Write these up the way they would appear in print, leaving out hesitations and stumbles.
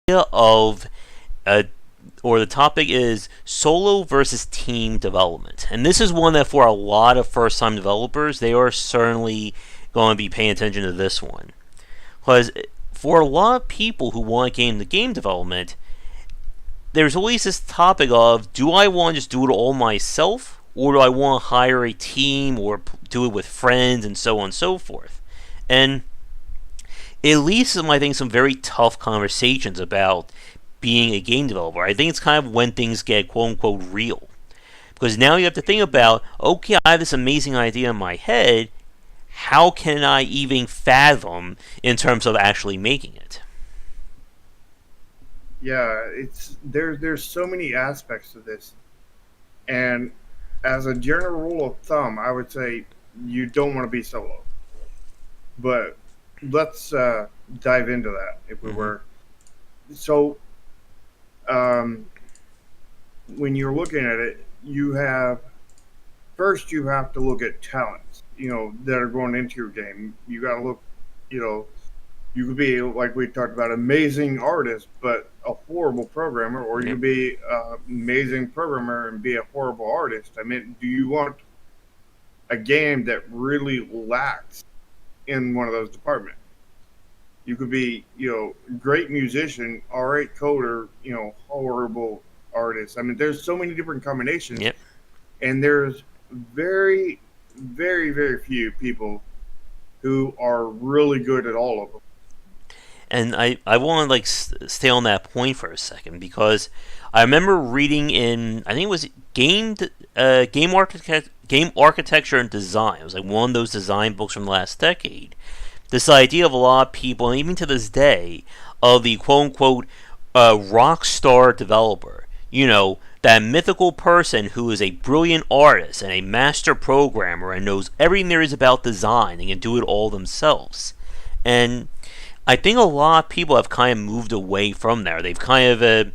of uh, or the topic is solo versus team development. And this is one that for a lot of first time developers, they are certainly going to be paying attention to this one. Because for a lot of people who want to get into game development, there's always this topic of, do I want to just do it all myself, or do I want to hire a team or do it with friends and so on and so forth? And it leads to, I think, some very tough conversations about being a game developer. I think it's kind of when things get quote-unquote real. Because now you have to think about, okay, I have this amazing idea in my head, how can I even fathom in terms of actually making it? Yeah, there's so many aspects to this, and as a general rule of thumb, I would say you don't want to be solo. But let's dive into that if we Mm-hmm. were. So, um, when you're looking at it, you have to look at talents, that are going into your game. You got to look, you know, you could be like we talked about, amazing artist, but a horrible programmer, or you Yep. could be an amazing programmer and be a horrible artist. I mean, do you want a game that really lacks in one of those departments? You could be, great musician, all right coder, horrible artist. I mean, there's so many different combinations, Yep. and there's very, very, very few people who are really good at all of them. And I want to stay on that point for a second because I remember reading in, I think it was game architecture and design. It was like one of those design books from the last decade. This idea of a lot of people, and even to this day, of the quote unquote rock star developer. That mythical person who is a brilliant artist and a master programmer and knows everything there is about design and can do it all themselves. And I think a lot of people have kind of moved away from there. They've kind of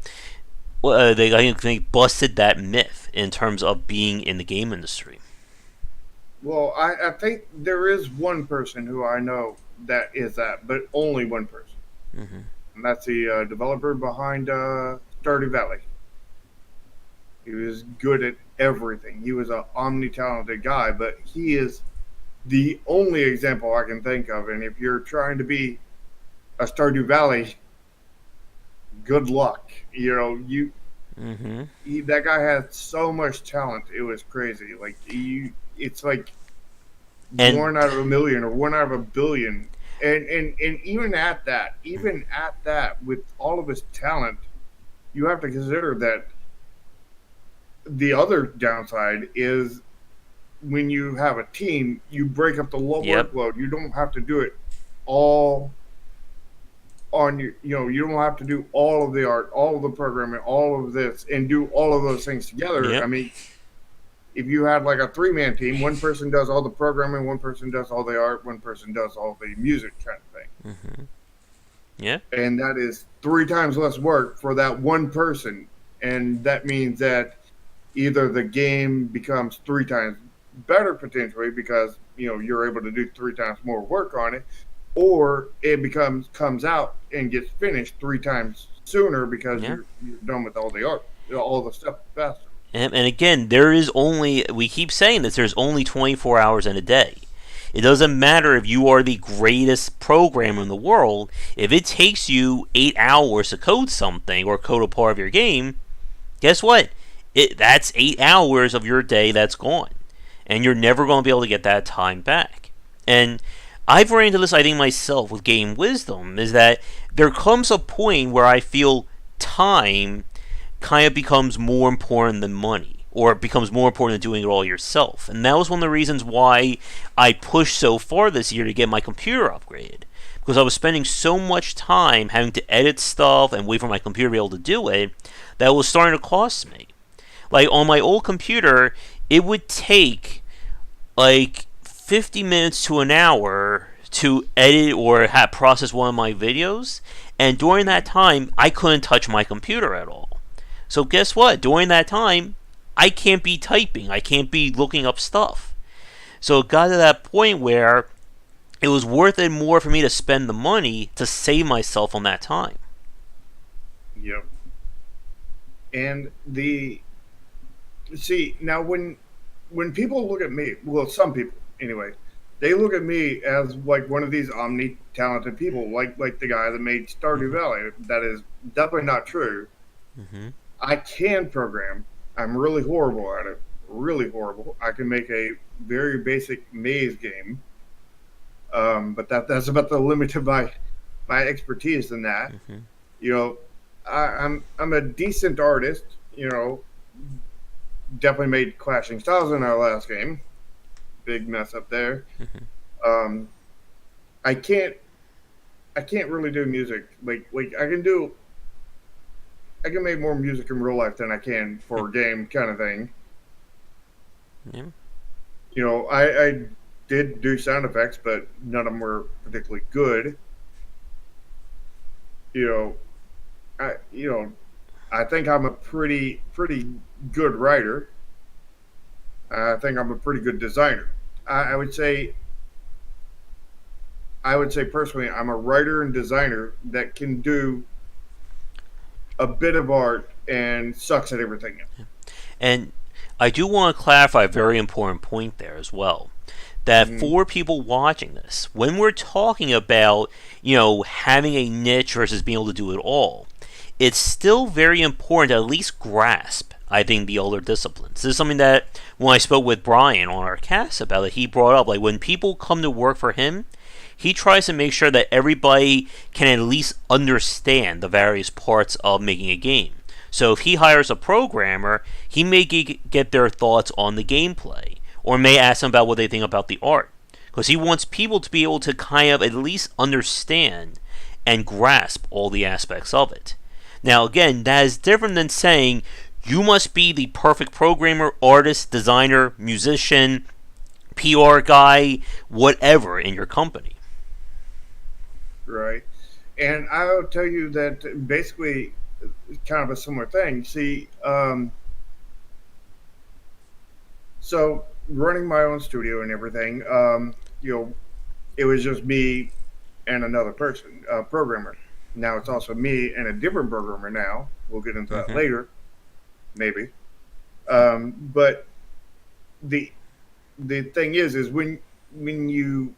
I think busted that myth in terms of being in the game industry. Well, I think there is one person who I know that is that, but only one person. Hmm. And that's the developer behind Stardew Valley. He was good at everything. He was an omni-talented guy, but he is the only example I can think of. And if you're trying to be a Stardew Valley, good luck. Hmm. That guy had so much talent. It was crazy. It's like And one out of a million or one out of a billion. And even at that, with all of his talent, you have to consider that the other downside is when you have a team, you break up the low yep. workload. You don't have to do it all on your, you don't have to do all of the art, all of the programming, all of this, and do all of those things together. I Yep. mean, if you had like a three-man team, one person does all the programming, one person does all the art, one person does all the music kind of thing. Hmm. Yeah. And that is three times less work for that one person. And that means that either the game becomes three times better potentially because you're able to do three times more work on it, or it comes out and gets finished three times sooner because Yeah. you're done with all the art, all the stuff faster. And again, there is only, we keep saying this, there's only 24 hours in a day. It doesn't matter if you are the greatest programmer in the world. If it takes you 8 hours to code something or code a part of your game, guess what? That's 8 hours of your day that's gone. And you're never going to be able to get that time back. And I've run into this, I think, myself with game wisdom, is that there comes a point where I feel time kind of becomes more important than money, or it becomes more important than doing it all yourself. And that was one of the reasons why I pushed so far this year to get my computer upgraded, because I was spending so much time having to edit stuff and wait for my computer to be able to do it that it was starting to cost me. Like on my old computer, it would take like 50 minutes to an hour to edit or process one of my videos, and during that time, I couldn't touch my computer at all. So guess what? During that time, I can't be typing. I can't be looking up stuff. So it got to that point where it was worth it more for me to spend the money to save myself on that time. You know, and the see now when people look at me, well, some people anyway, they look at me as like one of these omni talented people, like the guy that made Stardew Mm-hmm. Valley. That is definitely not true. Mm-hmm. I can program. I'm really horrible at it. Really horrible. I can make a very basic maze game, but that's about the limit of my expertise in that. Mm-hmm. You know, I'm a decent artist. You know, definitely made clashing styles in our last game. Big mess up there. Mm-hmm. Um, I can't I can't really do music. Like I can make more music in real life than I can for a game kind of thing. Yeah. You know, I did do sound effects, but none of them were particularly good. You know, I think I'm a pretty good writer. I think I'm a pretty good designer. I would say personally, I'm a writer and designer that can do a bit of art and sucks at everything else. And I do want to clarify a very important point there as well. That Mm-hmm. for people watching this, when we're talking about, having a niche versus being able to do it all, it's still very important to at least grasp, I think, the other disciplines. This is something that when I spoke with Brian on our cast about it, he brought up. Like when people come to work for him, he tries to make sure that everybody can at least understand the various parts of making a game. So if he hires a programmer, he may get their thoughts on the gameplay, or may ask them about what they think about the art, because he wants people to be able to kind of at least understand and grasp all the aspects of it. Now, again, that is different than saying you must be the perfect programmer, artist, designer, musician, PR guy, whatever in your company. Right. And I'll tell you that basically, it's kind of a similar thing. See, so running my own studio and everything, you know, it was just me and another person, a programmer. Now it's also me and a different programmer now. We'll get into that Mm-hmm. later, maybe. But the the thing is when you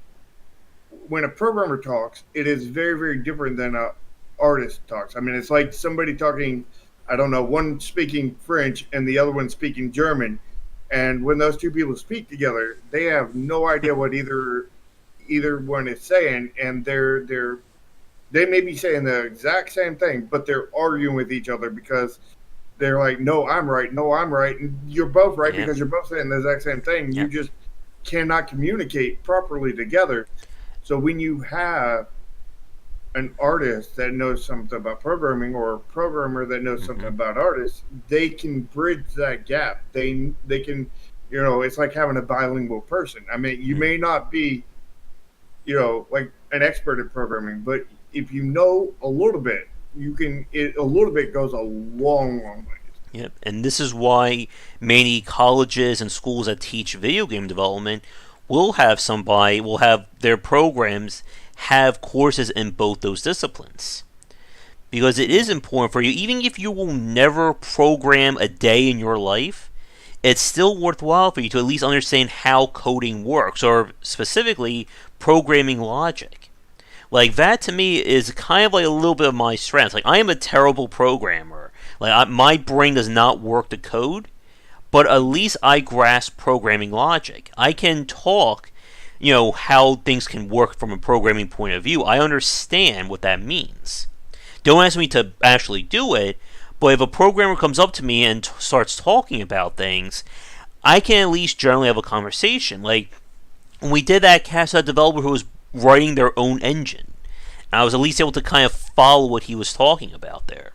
when a programmer talks, it is very different than a artist talks. I mean, it's like somebody talking. I don't know, one speaking French and the other one speaking German, and when those two people speak together, they have no idea what either one is saying, and they may be saying the exact same thing, but they're arguing with each other because they're like, "No, I'm right. No, I'm right," and you're both right Yeah. because you're both saying the exact same thing. Yeah. You just cannot communicate properly together. So when you have an artist that knows something about programming or a programmer that knows something Mm-hmm. about artists, they can bridge that gap. They can, it's like having a bilingual person. I mean, you may not be, like an expert at programming, but if you know a little bit, a little bit goes a long way. Yep. And this is why many colleges and schools that teach video game development will have their programs have courses in both those disciplines. Because it is important for you, even if you will never program a day in your life, it's still worthwhile for you to at least understand how coding works, or specifically programming logic. Like that to me is kind of like a little bit of my strength. Like I am a terrible programmer. My brain does not work to code, but at least I grasp programming logic. I can talk, how things can work from a programming point of view. I understand what that means. Don't ask me to actually do it, but if a programmer comes up to me and starts talking about things, I can at least generally have a conversation. Like when we did that cast out developer who was writing their own engine, I was at least able to kind of follow what he was talking about there.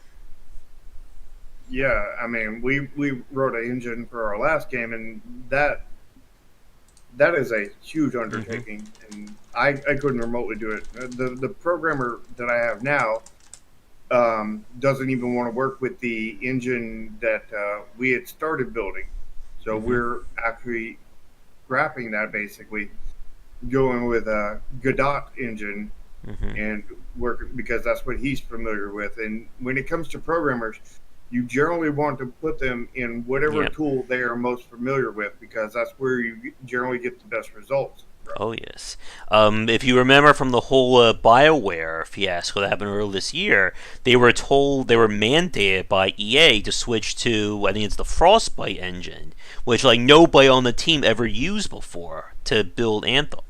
Yeah, I mean, we wrote an engine for our last game, and that is a huge Mm-hmm. undertaking, and I couldn't remotely do it. The programmer that I have now doesn't even want to work with the engine that we had started building. So Mm-hmm. we're actually scrapping that, basically going with a Godot engine, Hmm. and work because that's what he's familiar with. And when it comes to programmers, you generally want to put them in whatever Yeah. tool they are most familiar with because that's where you generally get the best results from. Oh yes. If you remember from the whole BioWare fiasco that happened earlier this year, they were mandated by EA to switch to, I think it's the Frostbite engine, which like nobody on the team ever used before to build Anthem.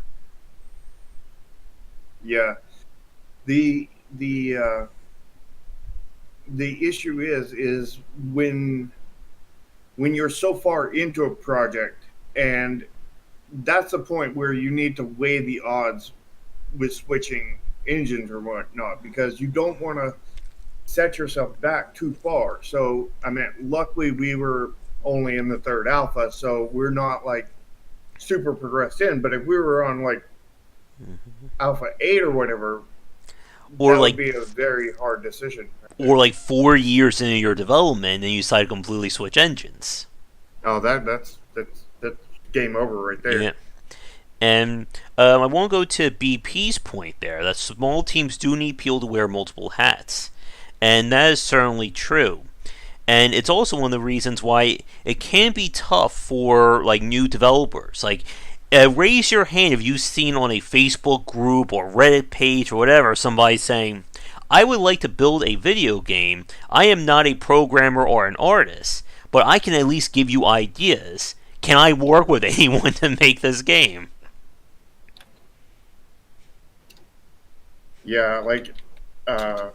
Yeah, the the uh, the issue is when you're so far into a project, and that's the point where you need to weigh the odds with switching engines or whatnot because you don't want to set yourself back too far. So I mean, luckily we were only in the third alpha, so we're not like super progressed in. But if we were on like alpha 8 or whatever, Or that would like be a very hard decision right or there. like 4 years into your development and you decide to completely switch engines. Oh, that's game over right there. Yeah. And I won't go to BP's point there that small teams do need people to wear multiple hats. And that is certainly true. And it's also one of the reasons why it can be tough for like new developers. Like, raise your hand if you've seen on a Facebook group or Reddit page or whatever somebody saying, "I would like to build a video game. I am not a programmer or an artist, but I can at least give you ideas. Can I work with anyone to make this game?" Yeah, like uh,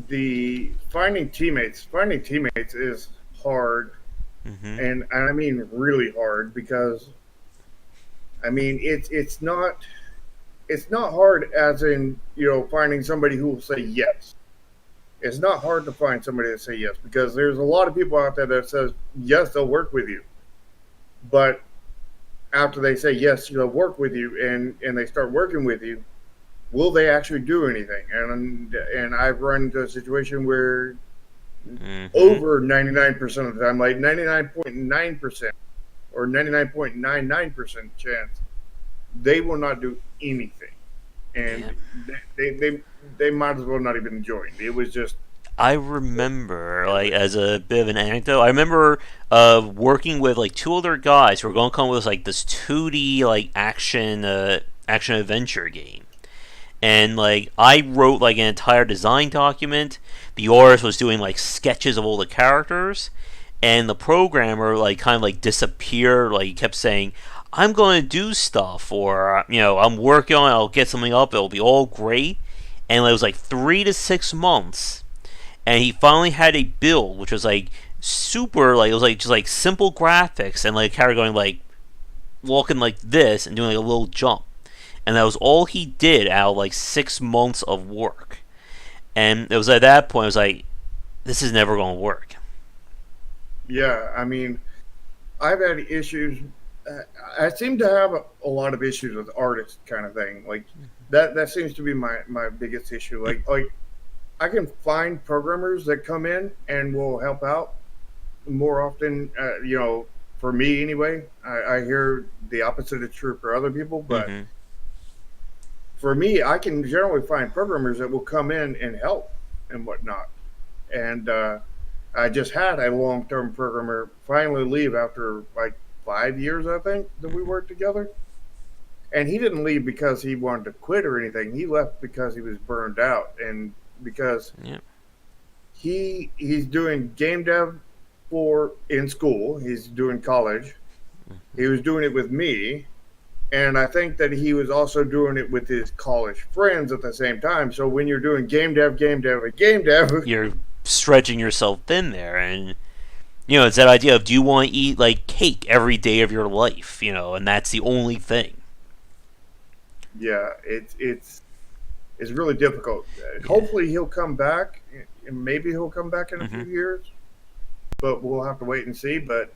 the finding teammates is hard, Mm-hmm. and I mean really hard because I mean it's not hard as in finding somebody who will say yes. It's not hard to find somebody to say yes because there's a lot of people out there that says yes they'll work with you, but after they say yes they'll work with you and they start working with you, will they actually do anything? And I've run into a situation where Mm-hmm. over 99% of the time, like 99.9% or 99.99% chance, they will not do anything, Yeah. and they might as well not even join. It was just I remember, like, pointless. as a bit of an anecdote, I remember working with like two other guys who were going to come with like this 2D like action adventure game, and like I wrote like an entire design document. The artist was doing like sketches of all the characters, and the programmer like kind of like disappeared. Like he kept saying, "I'm going to do stuff," or "I'm working on it. I'll get something up. It'll be all great." And it was like 3 to 6 months, and he finally had a build which was like super, like it was like just like simple graphics and like a character going like walking like this and doing like a little jump, and that was all he did out of like 6 months of work. And it was at that point I was like, this is never going to work. Yeah, I mean, I've had issues. Uh, I seem to have a lot of issues with artists, kind of thing. Like that seems to be my biggest issue. Like I can find programmers that come in and will help out more often. For me anyway, I hear the opposite is true for other people, but Mm-hmm. for me, I can generally find programmers that will come in and help and whatnot. And I just had a long-term programmer finally leave after like 5 years, I think, that we Mm-hmm. worked together. And he didn't leave because he wanted to quit or anything. He left because he was burned out and because Yeah. he's doing game dev for in school. He's doing college. He was doing it with me, and I think that he was also doing it with his college friends at the same time. So when you're doing game dev, and game dev, You're stretching yourself thin there, and it's that idea of, do you want to eat like cake every day of your life, and that's the only thing. yeah, it's really difficult. Yeah. Hopefully he'll come back, and maybe he'll come back in a Mm-hmm. few years, but we'll have to wait and see. But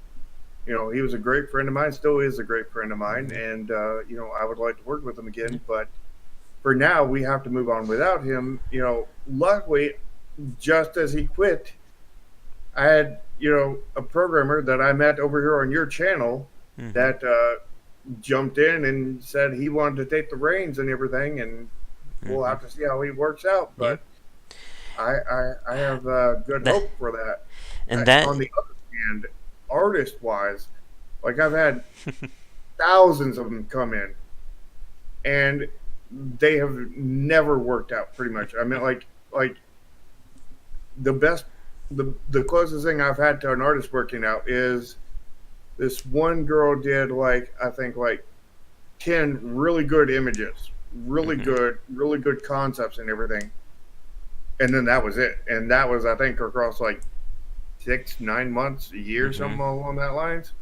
he was a great friend of mine, still is a great friend of mine, Mm-hmm. and I would like to work with him again. But for now, we have to move on without him. Luckily, just as he quit, I had a programmer that I met over here on your channel Mm-hmm. that jumped in and said he wanted to take the reins and everything, and we'll Mm-hmm. have to see how he works out. Yeah. But I have good That hope for that. and that. On the other hand, artist wise, like I've had thousands of them come in, and they have never worked out. Pretty much. I mean, like the best, the closest thing I've had to an artist working out is this one girl did like I think like 10 really good images, Mm-hmm. really good concepts and everything, and then that was it. And that was I think across like 6, 9 months, a year, Mm-hmm. something along that lines.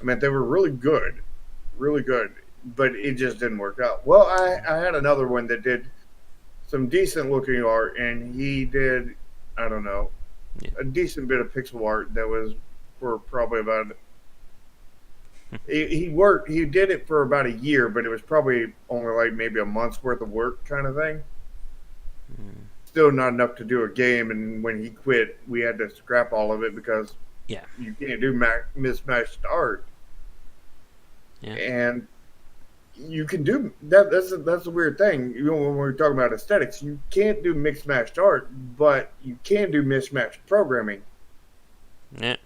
I mean, they were really good, but it just didn't work out. Well, I had another one that did some decent looking art, and he did, I don't know, Yeah. a decent bit of pixel art that was for probably about. He did it for about a year, but it was probably only like maybe a month's worth of work kind of thing. Mm. Still not enough to do a game, and when he quit, we had to scrap all of it because Yeah. you can't do mismatched art. Yeah. And you can do that. That's a weird thing. You know, when we're talking about aesthetics, you can't do mixed matched art, but you can do mismatched programming. Yeah.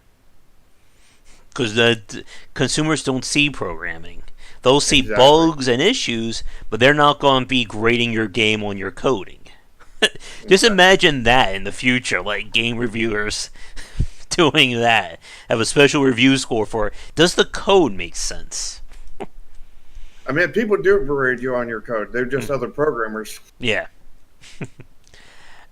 Because the consumers don't see programming. They'll see Exactly. bugs and issues, but they're not going to be grading your game on your coding. Just Exactly. imagine that in the future, like game reviewers doing that. Have a special review score for it. Does the code make sense? I mean, people do grade you on your code. They're Hmm. just other programmers. Yeah.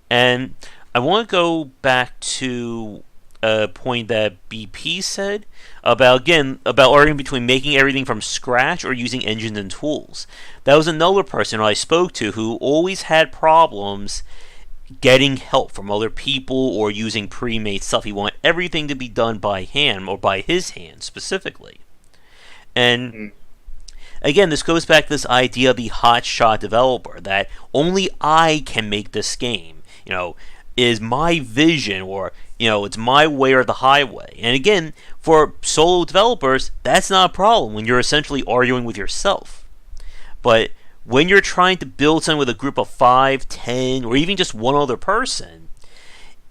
And I want to go back to a point that BP said about again about arguing between making everything from scratch or using engines and tools. That was another person I spoke to who always had problems getting help from other people or using pre-made stuff. He wanted everything to be done by hand or by his hand specifically. And Mm. again, this goes back to this idea of the hotshot developer that only I can make this game. Is my vision, or it's my way or the highway. And again, for solo developers, that's not a problem when you're essentially arguing with yourself. But when you're trying to build something with a group of 5, 10, or even just one other person,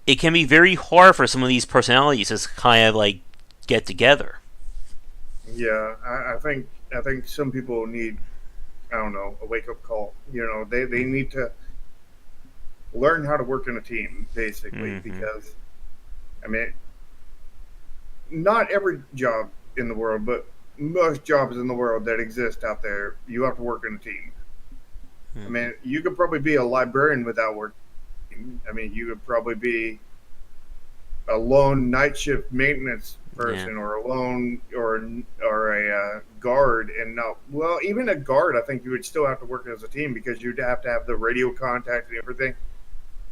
it can be very hard for some of these personalities to kind of like get together. Yeah, I think some people need I don't know a wake up call. You know, they Mm-hmm. need to learn how to work in a team basically Mm-hmm. because I mean, not every job in the world, but most jobs in the world that exist out there, you have to work in a team. I Mm-hmm. mean, you could probably be a librarian without working. I mean, you could probably be a lone night shift maintenance Yeah. person or a lone or a guard and no well even a guard I think you would still have to work as a team because you'd have to have the radio contact and everything,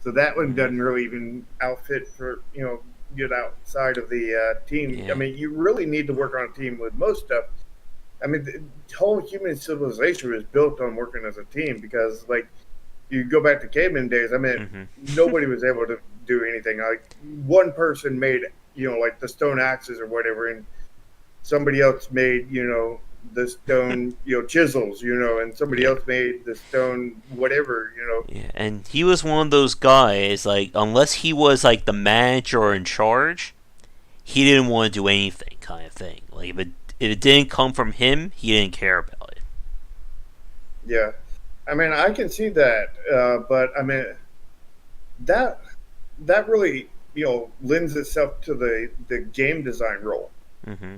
so that one Mm-hmm. doesn't really even outfit for get outside of the team. I Yeah. mean you really need to work on a team with most stuff. I mean the whole human civilization was built on working as a team because like you go back to caveman days. I mean, Mm-hmm. nobody was able to do anything. Like one person made, like the stone axes or whatever, and somebody else made, the stone, chisels, and somebody Yeah. else made the stone whatever. Yeah, and he was one of those guys, like, unless he was, like, the manager or in charge, he didn't want to do anything, kind of thing. Like, if it didn't come from him, he didn't care about it. Yeah. I mean, I can see that, but I mean that that really lends itself to the game design role. Mm-hmm.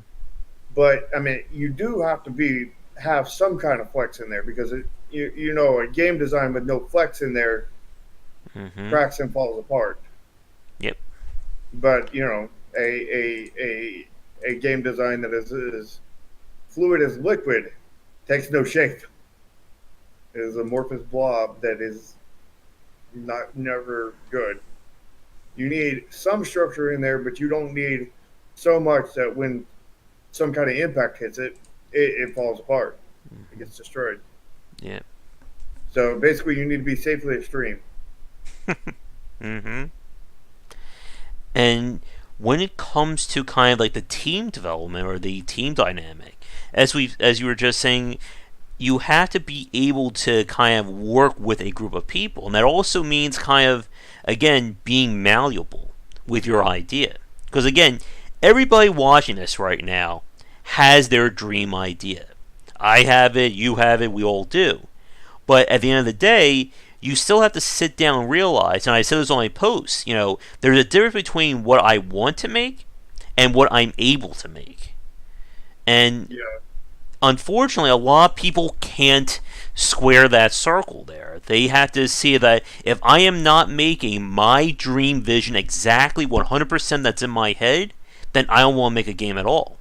But I mean, you do have to have some kind of flex in there because a game design with no flex in there Mm-hmm. cracks and falls apart. Yep. But a game design that is as fluid as liquid takes no shape. It is a amorphous blob that is not never good. You need some structure in there, but you don't need so much that when some kind of impact hits it, it falls apart. It Mm-hmm. gets destroyed. Yep. So basically, you need to be safely extreme. Mm-hmm. And when it comes to kind of like the team development or the team dynamic, as you were just saying, you have to be able to kind of work with a group of people. And that also means kind of, again, being malleable with your idea. Because, again, everybody watching this right now has their dream idea. I have it, you have it, we all do. But at the end of the day, you still have to sit down and realize, and I said this on my post, there's a difference between what I want to make and what I'm able to make. And Yeah. unfortunately, a lot of people can't square that circle there. They have to see that if I am not making my dream vision exactly 100% that's in my head, then I don't want to make a game at all.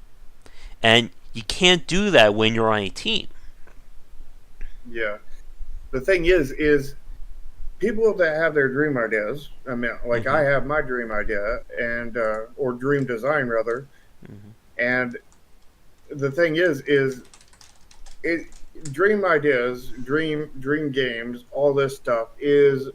And you can't do that when you're on a team. Yeah. The thing is people that have their dream ideas. I mean, like I Mm-hmm. have my dream idea, and or dream design rather. Mm-hmm. And the thing is it dream ideas, dream games, all this stuff is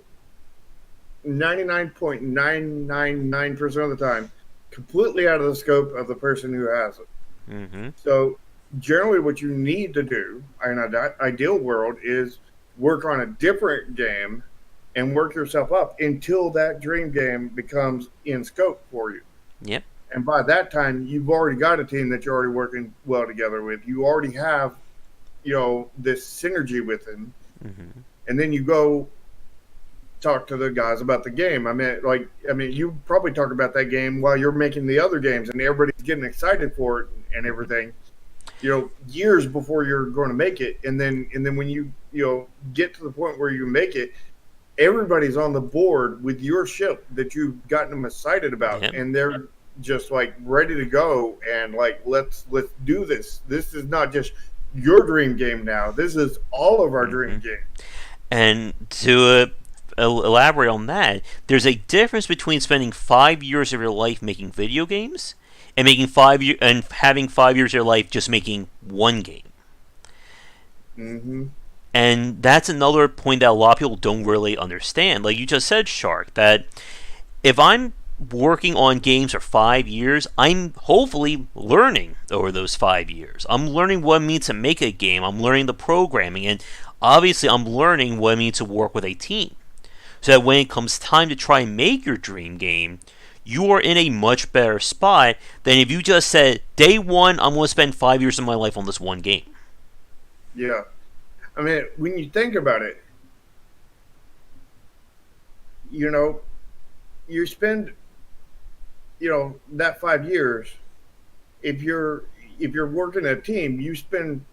99.999% of the time completely out of the scope of the person who has it. Mm-hmm. So generally what you need to do in an ideal world is work on a different game and work yourself up until that dream game becomes in scope for you. Yep. And by that time, you've already got a team that you're already working well together with. You already have, this synergy with them. Mm-hmm. And then you go talk to the guys about the game. You probably talk about that game while you're making the other games, and everybody's getting excited for it and everything. Years before you're going to make it, and then when you get to the point where you make it, everybody's on the board with your ship that you've gotten them excited about, Yep. and they're just like ready to go and like let's do this. This is not just your dream game now. This is all of our Mm-hmm. dream game. And to elaborate on that, there's a difference between spending 5 years of your life making video games and having 5 years of your life just making one game. Mm-hmm. And that's another point that a lot of people don't really understand. Like you just said, Shark, that if I'm working on games for 5 years, I'm hopefully learning over those 5 years. I'm learning what it means to make a game. I'm learning the programming, and obviously, I'm learning what it means to work with a team. So that when it comes time to try and make your dream game, you are in a much better spot than if you just said, day one, I'm going to spend 5 years of my life on this one game. Yeah. I mean, when you think about it, you know, you spend, that 5 years. If you're working a team, you spend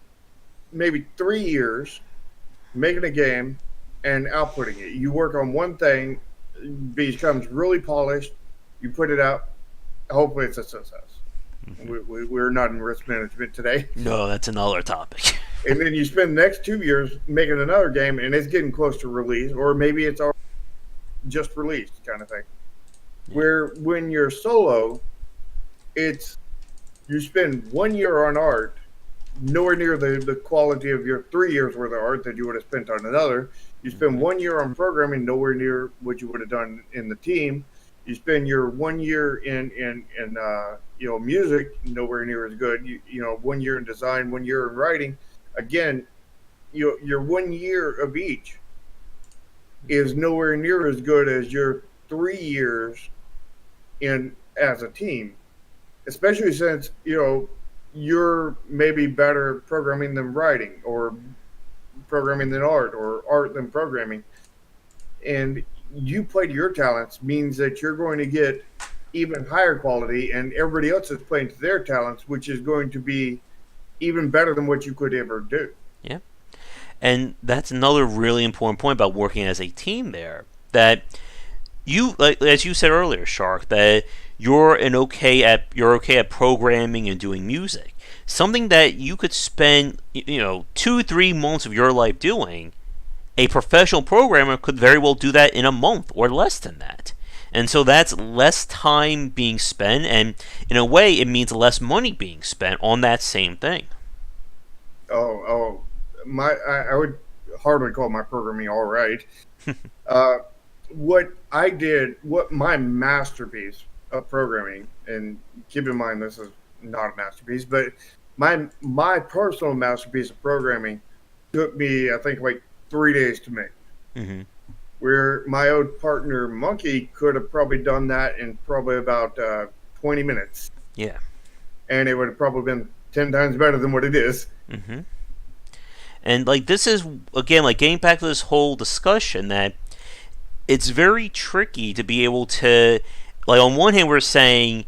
maybe 3 years making a game and outputting it. You work on one thing, becomes really polished. You put it out. Hopefully, it's a success. Mm-hmm. We're not in risk management today. No, that's another topic. And then you spend the next 2 years making another game, and it's getting close to release, or maybe it's already just released, kind of thing. Yeah. Where when you're solo, it's you spend 1 year on art, nowhere near the quality of your 3 years worth of art that you would have spent on another. You spend Mm-hmm. 1 year on programming, nowhere near what you would have done in the team. You spend your 1 year in music, nowhere near as good. 1 year in design, 1 year in writing. Again, your 1 year of each is nowhere near as good as your 3 years in as a team, especially since you're maybe better programming than writing, or programming than art, or art than programming. And you play to your talents means that you're going to get even higher quality, and everybody else is playing to their talents, which is going to be even better than what you could ever do. Yeah. And that's another really important point about working as a team there. That you, like as you said earlier, Shark, that you're okay at programming and doing music. Something that you could spend 2-3 months of your life doing. A professional programmer could very well do that in a month or less than that. And so that's less time being spent, and in a way, it means less money being spent on that same thing. Oh, I would hardly call my programming all right. Uh, what my masterpiece of programming, and keep in mind this is not a masterpiece, but my personal masterpiece of programming took me, I think, like 3 days to make. Mm-hmm. Where my old partner Monkey could have probably done that in probably about 20 minutes, Yeah. and it would have probably been 10 times better than what it is. Mm-hmm. And like this is again like getting back to this whole discussion that it's very tricky to be able to, like, on one hand we're saying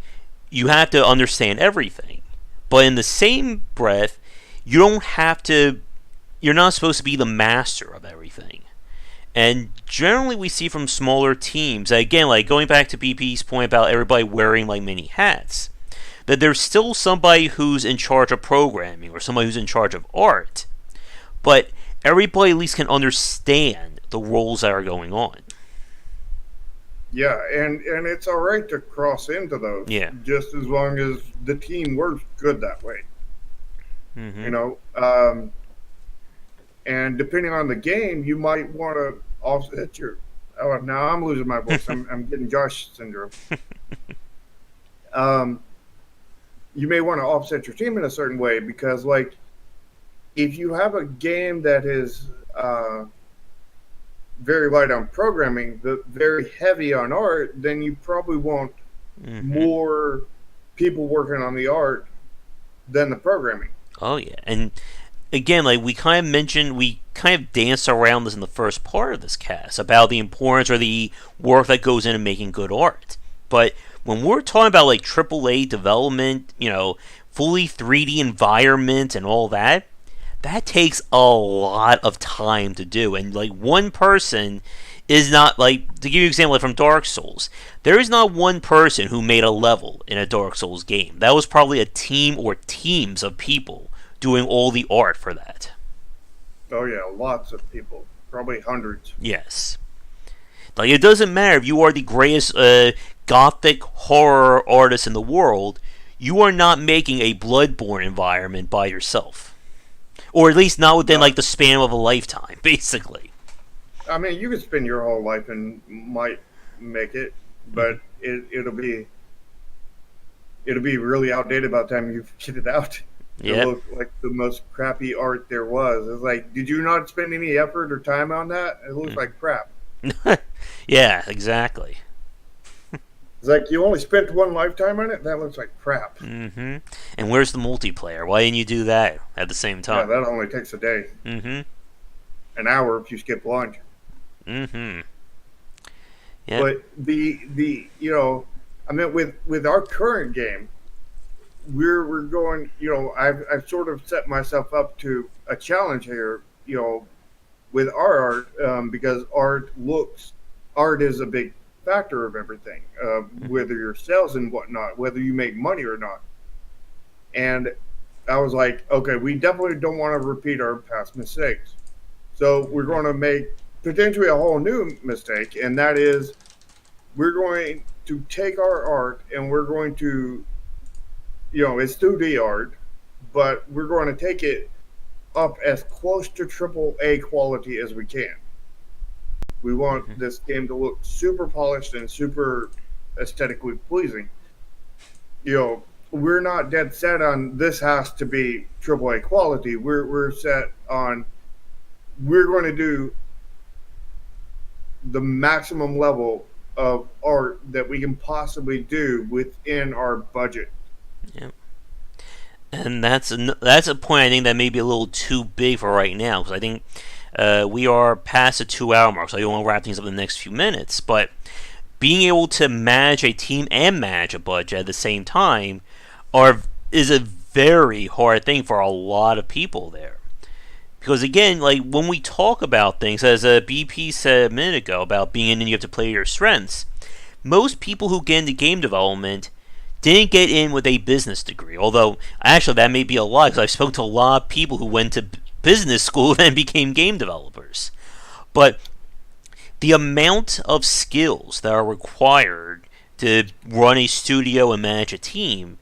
you have to understand everything, but in the same breath you don't have to, you're not supposed to be the master of everything. And generally we see from smaller teams, again, like going back to BP's point about everybody wearing like many hats, that there's still somebody who's in charge of programming or somebody who's in charge of art, but everybody at least can understand the roles that are going on. Yeah, and it's all right to cross into those, Yeah. just as long as the team works good that way. Mm-hmm. You know, and depending on the game, you might want to offset your. Oh, now I'm losing my voice. I'm getting Josh syndrome. You may want to offset your team in a certain way because, like, if you have a game that is very light on programming, but very heavy on art, then you probably want more people working on the art than the programming. Oh yeah, and again, like we kind of mentioned, we kind of danced around this in the first part of this cast about the importance or the work that goes into making good art. But when we're talking about like AAA development, fully 3D environment and all that, that takes a lot of time to do. And like one person is not, like, to give you an example, like from Dark Souls, there is not one person who made a level in a Dark Souls game. That was probably a team or teams of people doing all the art for that. Oh yeah, lots of people, probably hundreds. Yes. Like, it doesn't matter if you are the greatest gothic horror artist in the world, you are not making a Bloodborne environment by yourself. Or at least not within like the span of a lifetime, basically. I mean, you could spend your whole life and might make it, but it'll be really outdated by the time you get it out. It'll look like the most crappy art there was. It's like, did you not spend any effort or time on that? It looks like crap. Yeah, exactly. It's like you only spent one lifetime on it? That looks like crap. Mm-hmm. And where's the multiplayer? Why didn't you do that at the same time? Yeah, that only takes a day. Mm-hmm. An hour if you skip lunch. Mm-hmm. Yeah. But I mean, with our current game, we're going. I've sort of set myself up to a challenge here. With our art, because art is a big factor of everything. Whether your sales and whatnot, whether you make money or not. And I was like, okay, we definitely don't want to repeat our past mistakes. So we're going to make potentially a whole new mistake, and that is we're going to take our art and we're going to, it's 2D art, but we're going to take it up as close to AAA quality as we can. We want this game to look super polished and super aesthetically pleasing. We're not dead set on this has to be AAA quality. We're set on we're going to do the maximum level of art that we can possibly do within our budget. Yeah. And that's a point I think that may be a little too big for right now, because I think we are past the 2-hour mark, so I don't want to wrap things up in the next few minutes. But being able to manage a team and manage a budget at the same time is a very hard thing for a lot of people there. Because again, like when we talk about things, as BP said a minute ago about being in and you have to play your strengths, most people who get into game development didn't get in with a business degree. Although, actually, that may be a lie, because I've spoken to a lot of people who went to business school and became game developers. But the amount of skills that are required to run a studio and manage a team,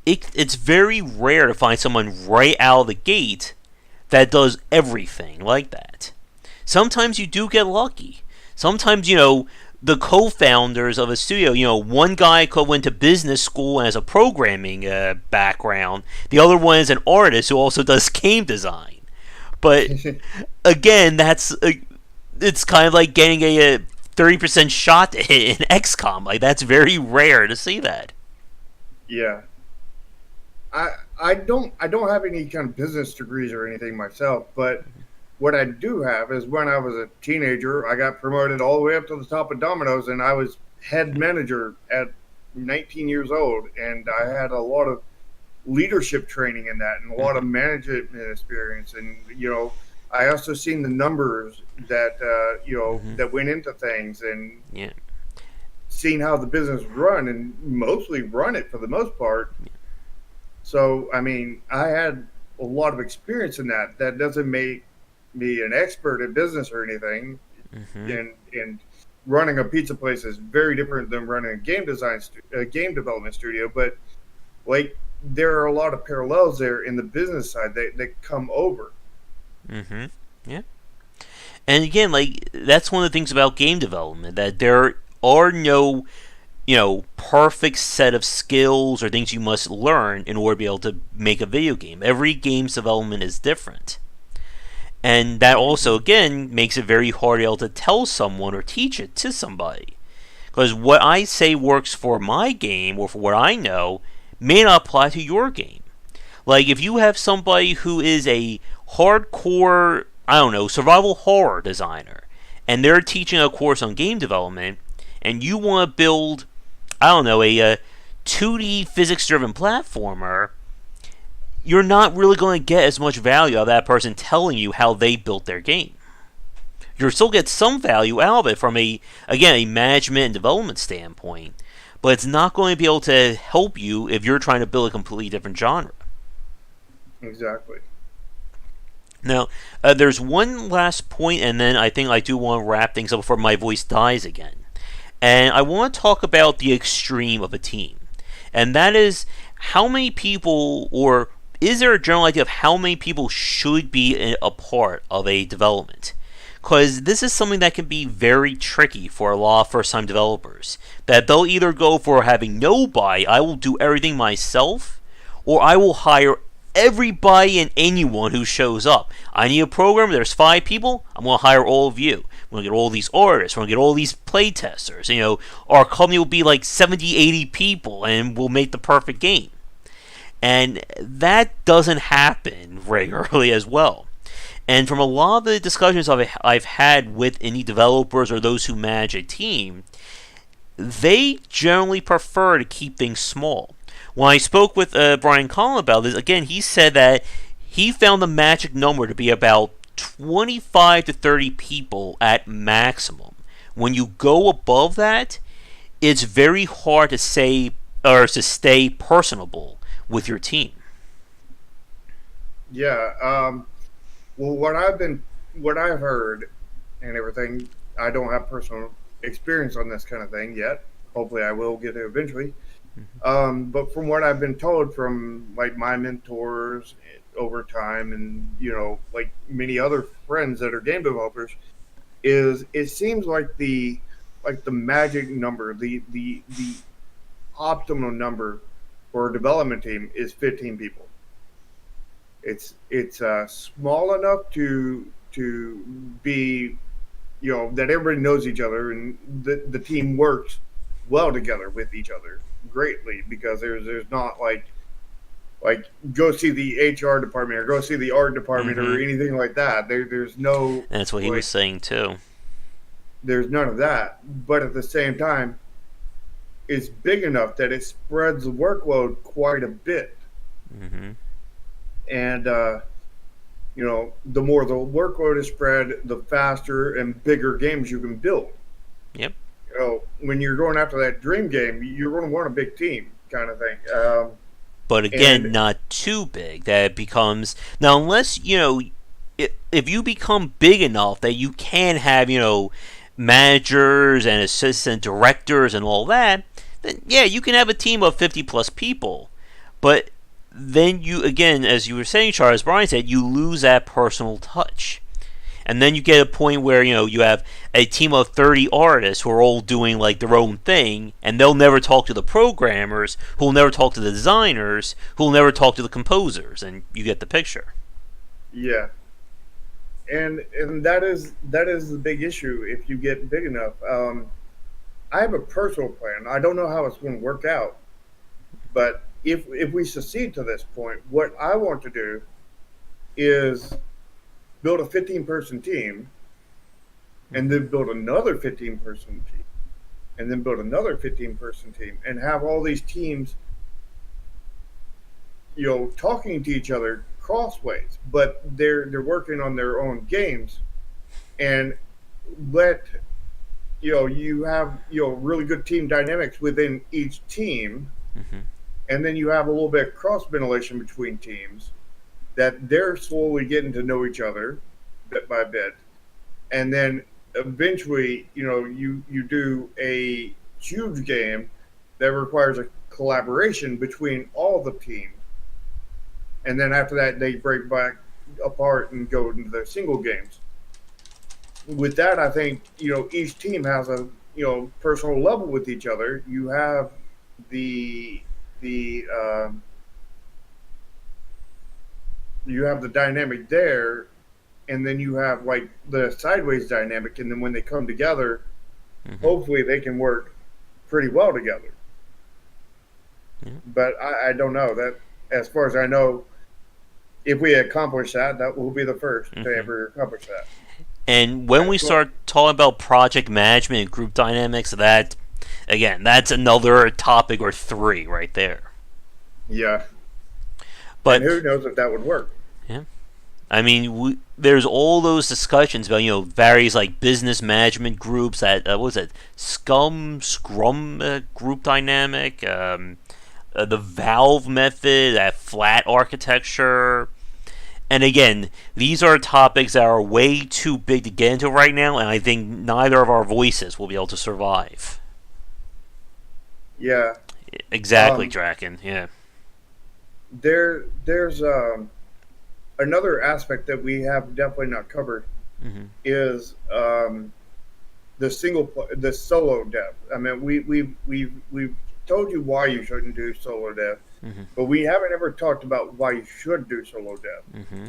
it's very rare to find someone right out of the gate that does everything like that. Sometimes you do get lucky. Sometimes, the co-founders of a studio, one guy went to business school and has a programming background. The other one is an artist who also does game design. But again, it's kind of like getting a 30% shot to hit in XCOM. Like, that's very rare to see that. Yeah. I don't have any kind of business degrees or anything myself, but what I do have is when I was a teenager, I got promoted all the way up to the top of Domino's, and I was head manager at 19 years old, and I had a lot of leadership training in that and a lot of management experience. And I also seen the numbers that that went into things, and Yeah. seen how the business run, and mostly run it for the most part. So I mean, I had a lot of experience in that. That doesn't make me an expert at business or anything. Hmm. And running a pizza place is very different than running a game development studio. But like, there are a lot of parallels there in the business side that come over. Hmm. Yeah. And again, like, that's one of the things about game development, that there are no, perfect set of skills or things you must learn in order to be able to make a video game. Every game's development is different. And that also, again, makes it very hard to be able to tell someone or teach it to somebody. Because what I say works for my game or for what I know may not apply to your game. Like, if you have somebody who is a hardcore, I don't know, survival horror designer, and they're teaching a course on game development, and you want to build, I don't know, a 2D physics driven platformer, you're not really going to get as much value out of that person telling you how they built their game. You'll still get some value out of it from a management and development standpoint, but it's not going to be able to help you if you're trying to build a completely different genre. Exactly. Now, there's one last point, and then I think I do want to wrap things up before my voice dies again. And I want to talk about the extreme of a team. And that is, how many people, or is there a general idea of how many people should be a part of a development? Because this is something that can be very tricky for a lot of first-time developers. That they'll either go for having nobody, I will do everything myself, or I will hire everybody and anyone who shows up. I need a program, there's 5 people, I'm going to hire all of you. We're going to get all these artists, we're going to get all these play testers. Our company will be like 70, 80 people, and we'll make the perfect game. And that doesn't happen regularly as well. And from a lot of the discussions I've had with indie developers or those who manage a team, they generally prefer to keep things small. When I spoke with Brian Collin about this, again, he said that he found the magic number to be about 25 to 30 people at maximum. When you go above that, it's very hard to say or to stay personable with your team. Yeah. Well, what I've heard and everything, I don't have personal experience on this kind of thing yet. Hopefully, I will get it eventually. But from what I've been told from like my mentors over time, and like many other friends that are game developers, is it seems like the magic number, the optimal number for a development team is 15 people. It's small enough to be, that everybody knows each other, and the team works well together with each other greatly, because there's not like go see the HR department or go see the art department or anything like that. There's no. And that's what he was saying too. There's none of that, but at the same time, it's big enough that it spreads the workload quite a bit. Mm-hmm. And the more the workload is spread, the faster and bigger games you can build. Yep. When you're going after that dream game, you're going to want a big team, kind of thing. But again, not too big that it becomes, now unless if you become big enough that you can have managers and assistant directors and all that, then yeah, you can have a team of 50 plus people. But then you, again, as you were saying, Charles, Brian said, you lose that personal touch. And then you get a point where, you have a team of 30 artists who are all doing like their own thing, and they'll never talk to the programmers, who'll never talk to the designers, who'll never talk to the composers, and you get the picture. Yeah. and that is the big issue if you get big enough. I have a personal plan. I don't know how it's going to work out, but if we succeed to this point, what I want to do is build a 15-person team, and then build another 15-person team, and then build another 15-person team, and have all these teams, talking to each other crossways, but they're working on their own games, and let you have really good team dynamics within each team, Hmm. and then you have a little bit of cross ventilation between teams that they're slowly getting to know each other bit by bit, and then eventually you do a huge game that requires a collaboration between all the teams, and then after that they break back apart and go into their single games. With that, I think each team has a personal level with each other. You have the the you have the dynamic there, and then you have like the sideways dynamic, and then when they come together, Hmm. hopefully they can work pretty well together. Yeah. But I don't know that. As far as I know, if we accomplish that, that will be the first to Hmm. ever accomplish that. And when we Well, start talking about project management and group dynamics, that again, that's another topic or three right there. yeah, and But who knows if that would work? yeah, I mean, there's all those discussions about various like business management groups. That what was it, Scrum group dynamic, the Valve method, that flat architecture. And again, these are topics that are way too big to get into right now, and I think neither of our voices will be able to survive. Yeah. Exactly, Um, Draken. Yeah. there's another aspect that we have definitely not covered Hmm. is the solo dev. I mean, we've told you why you shouldn't do solo dev, Hmm. but we haven't ever talked about why you should do solo dev. Hmm.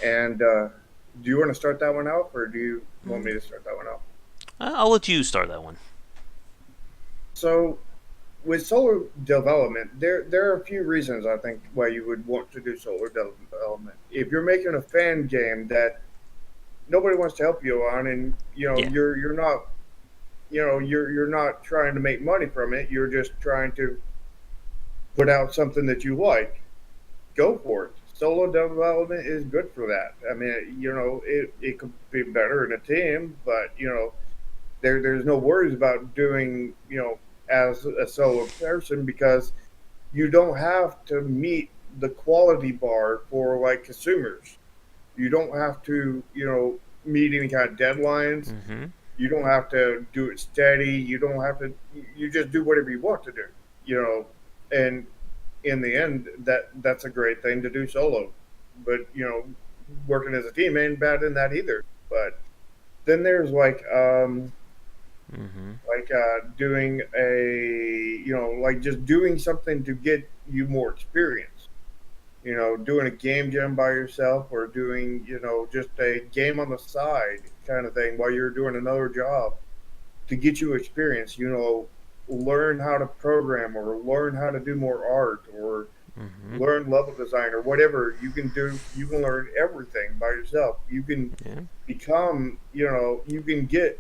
And do you want to start that one out, or do you want me to start that one out? I'll let you start that one. So with solo development, there are a few reasons I think why you would want to do solo development. If you're making a fan game that nobody wants to help you on, and Yeah. you're not you're not trying to make money from it. You're just trying to put out something that you like. Go for it. Solo development is good for that. I mean, it could be better in a team, but there's no worries about doing as a solo person because you don't have to meet the quality bar for like consumers. You don't have to meet any kind of deadlines. Hmm. You don't have to do it steady. You don't have to. You just do whatever you want to do. You know, and in the end, that's a great thing to do solo. But working as a team ain't bad in that either. But then there's Hmm. doing like just doing something to get you more experience. Doing a game jam by yourself or doing just a game on the side kind of thing while you're doing another job to get you experience. Learn how to program or learn how to do more art or Hmm. learn level design or whatever you can do. You can learn everything by yourself. You can Yeah. become, you can get,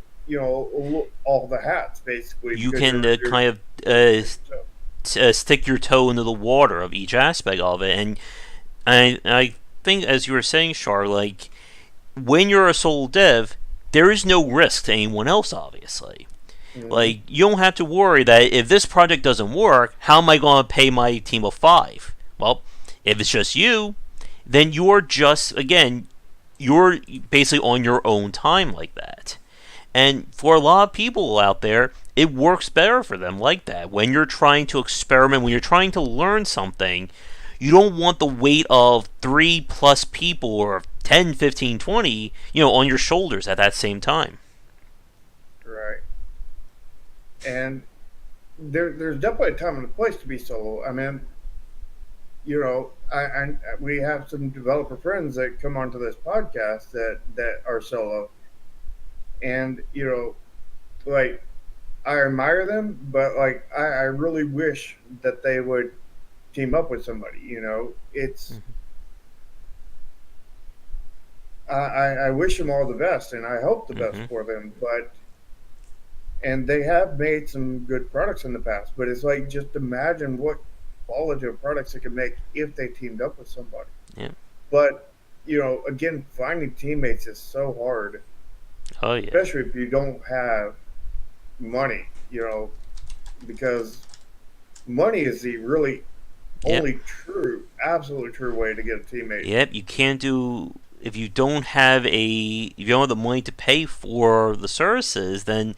all the hats basically You because can you're kind of yourself. stick your toe into the water of each aspect of it, and I think, as you were saying, Char, like when you're a sole dev, there is no risk to anyone else. Obviously, Hmm. like you don't have to worry that if this project doesn't work, how am I going to pay my team of five? Well, if it's just you, then you're just again you're basically on your own time like that. And for a lot of people out there, it works better for them like that. When you're trying to experiment, when you're trying to learn something, you don't want the weight of three plus people or 10, 15, 20, on your shoulders at that same time. Right. And there's definitely a time and a place to be solo. I mean, we have some developer friends that come onto this podcast that are solo, and like I admire them, but like I really wish that they would team up with somebody. It's Mhm. I wish them all the best, and I hope the best Mhm. for them. But and they have made some good products in the past, but it's like just imagine what quality of products they could make if they teamed up with somebody. Yeah. But again, finding teammates is so hard, Oh yeah. especially if you don't have money. Because money is the really Yep. only true, absolutely true way to get a teammate. Yep. You can't do if you don't have if you don't have the money to pay for the services, then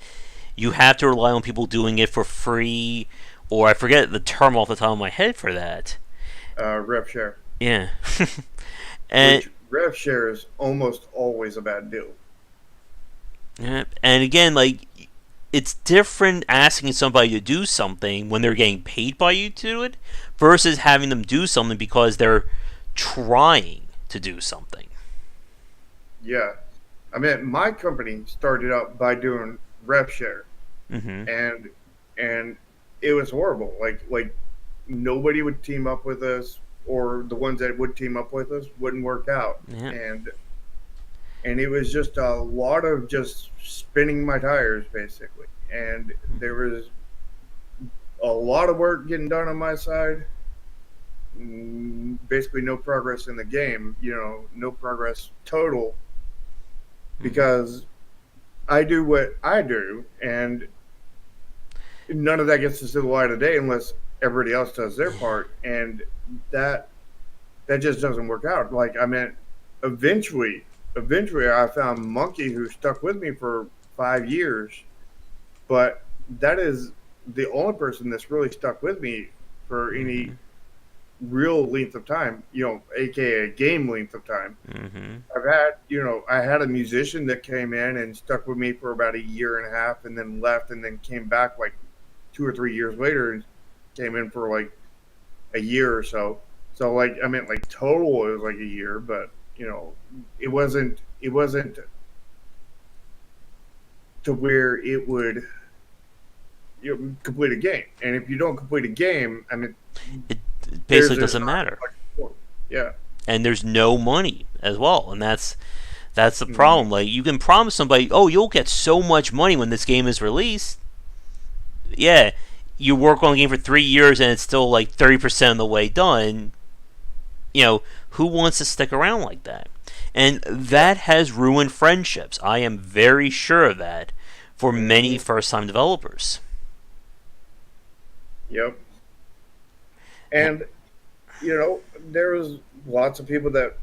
you have to rely on people doing it for free, or I forget the term off the top of my head for that. Rev share, Yeah. and which rev share is almost always a bad deal. yeah, and again, like it's different asking somebody to do something when they're getting paid by you to do it versus having them do something because they're trying to do something. Yeah, I mean, my company started out by doing rev share, Mm-hmm. and and it was horrible. Like nobody would team up with us, or the ones that would team up with us wouldn't work out, Yeah. and it was just a lot of just spinning my tires basically, and there was a lot of work getting done on my side. Basically, no progress in the game. No progress total Mm-hmm. because I do what I do, and none of that gets to see the light of day unless everybody else does their part, and that that just doesn't work out. Like I mean, eventually, I found Monkey who stuck with me for 5 years, but that is the only person that's really stuck with me for Mm-hmm. any real length of time. AKA game length of time. Mm-hmm. I had a musician that came in and stuck with me for about a year and a half, and then left, and then came back like 2 or 3 years later and came in for like a year or so. So like I meant like total it was like a year, but it wasn't to where it would complete a game. And if you don't complete a game, I mean, It basically there's doesn't not matter, much point. Yeah. and there's no money as well, and that's the Mm-hmm. problem. Like you can promise somebody, oh, you'll get so much money when this game is released. Yeah, you work on the game for 3 years and it's still like 30% of the way done. Who wants to stick around like that? And Yeah. that has ruined friendships. I am very sure of that for many Mm-hmm. first time developers. Yep. And there was lots of people that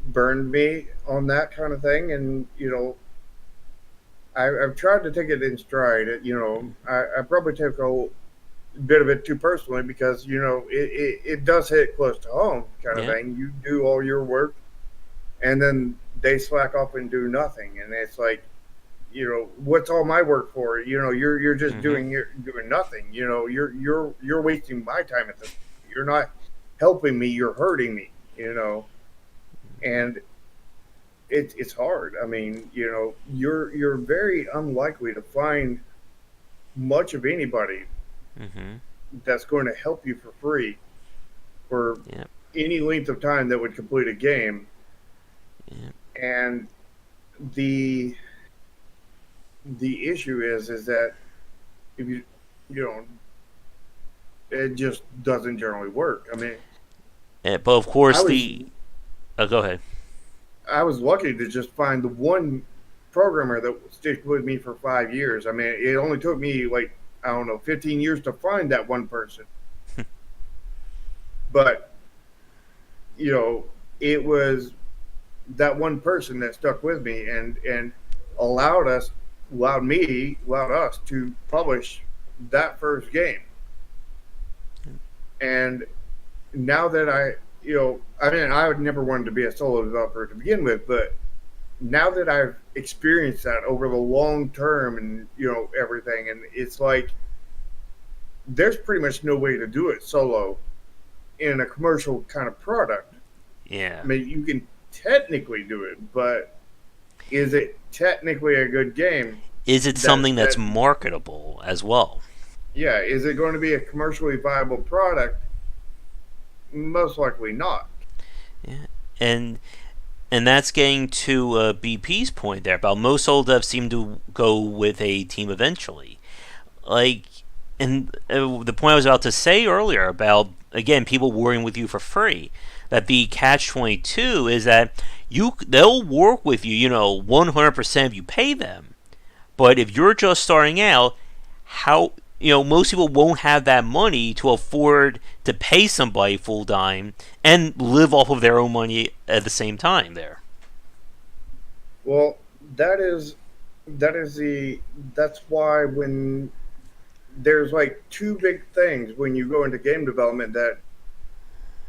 burned me on that kind of thing, and I've tried to take it in stride. I probably took a bit of it too personally because it does hit close to home, kind of Yeah. thing. You do all your work, and then they slack off and do nothing, and it's like, what's all my work for? You're just Mm-hmm. doing nothing. You're wasting my time at this point. You're not helping me. You're hurting me. And it's hard. I mean, you're very unlikely to find much of anybody Mm-hmm. that's going to help you for free for Yeah. any length of time that would complete a game. Yeah. And the the issue is that if you know it just doesn't generally work. I mean, Yeah, but of I course was the. Go ahead. I was lucky to just find the one programmer that stick with me for 5 years. I mean, it only took me like I don't know 15 years to find that one person, but it was that one person that stuck with me and allowed us allowed us to publish that first game. And now that I mean, I would never wanted to be a solo developer to begin with, but now that I've experienced that over the long term and everything, and it's like there's pretty much no way to do it solo in a commercial kind of product. Yeah. I mean, you can technically do it, but is it technically a good game? Is it That something that's that marketable as well? Yeah, is it going to be a commercially viable product? Most likely not. Yeah. And and that's getting to BP's point there about most old devs seem to go with a team eventually. Like, and the point I was about to say earlier about again people working with you for free. That the catch 22 is that they'll work with you, 100% if you pay them. But if you're just starting out, how most people won't have that money to afford to pay somebody full time and live off of their own money at the same time there. Well, that is that is the that's why when there's like two big things when you go into game development that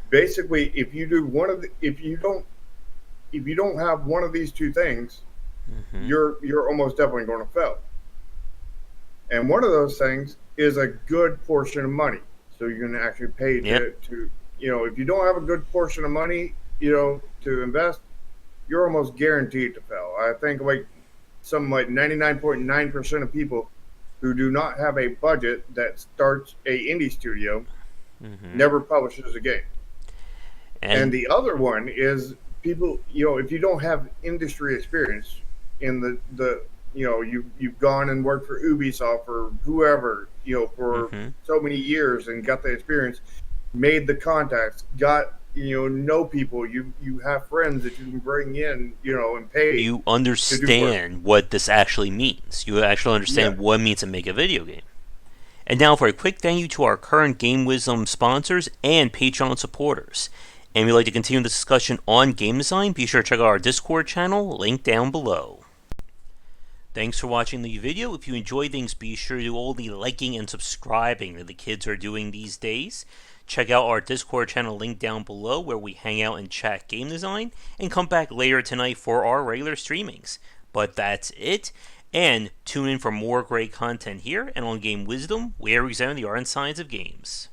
basically if you do one of the, if you don't have one of these two things, Mm-hmm. you're almost definitely going to fail. And one of those things is a good portion of money. So you're going to actually pay Yep. to if you don't have a good portion of money, to invest, you're almost guaranteed to fail. I think like some like 99.9% of people who do not have a budget that starts a indie studio Mm-hmm. never publishes a game. And And the other one is people, if you don't have industry experience in the you've gone and worked for Ubisoft or whoever, for mm-hmm. so many years and got the experience, made the contacts, got know people, you have friends that you can bring in, and pay You to do work. understand what this actually means. You actually Yeah. understand what it means to make a video game. And now for a quick thank you to our current Game Wisdom sponsors and Patreon supporters. And if you'd like to continue the discussion on game design, be sure to check out our Discord channel, link down below. Thanks for watching the video. If you enjoyed things, be sure to do all the liking and subscribing that the kids are doing these days. Check out our Discord channel link down below where we hang out and chat game design, and come back later tonight for our regular streamings. But that's it, and tune in for more great content here and on Game Wisdom, where we examine the art and science of games.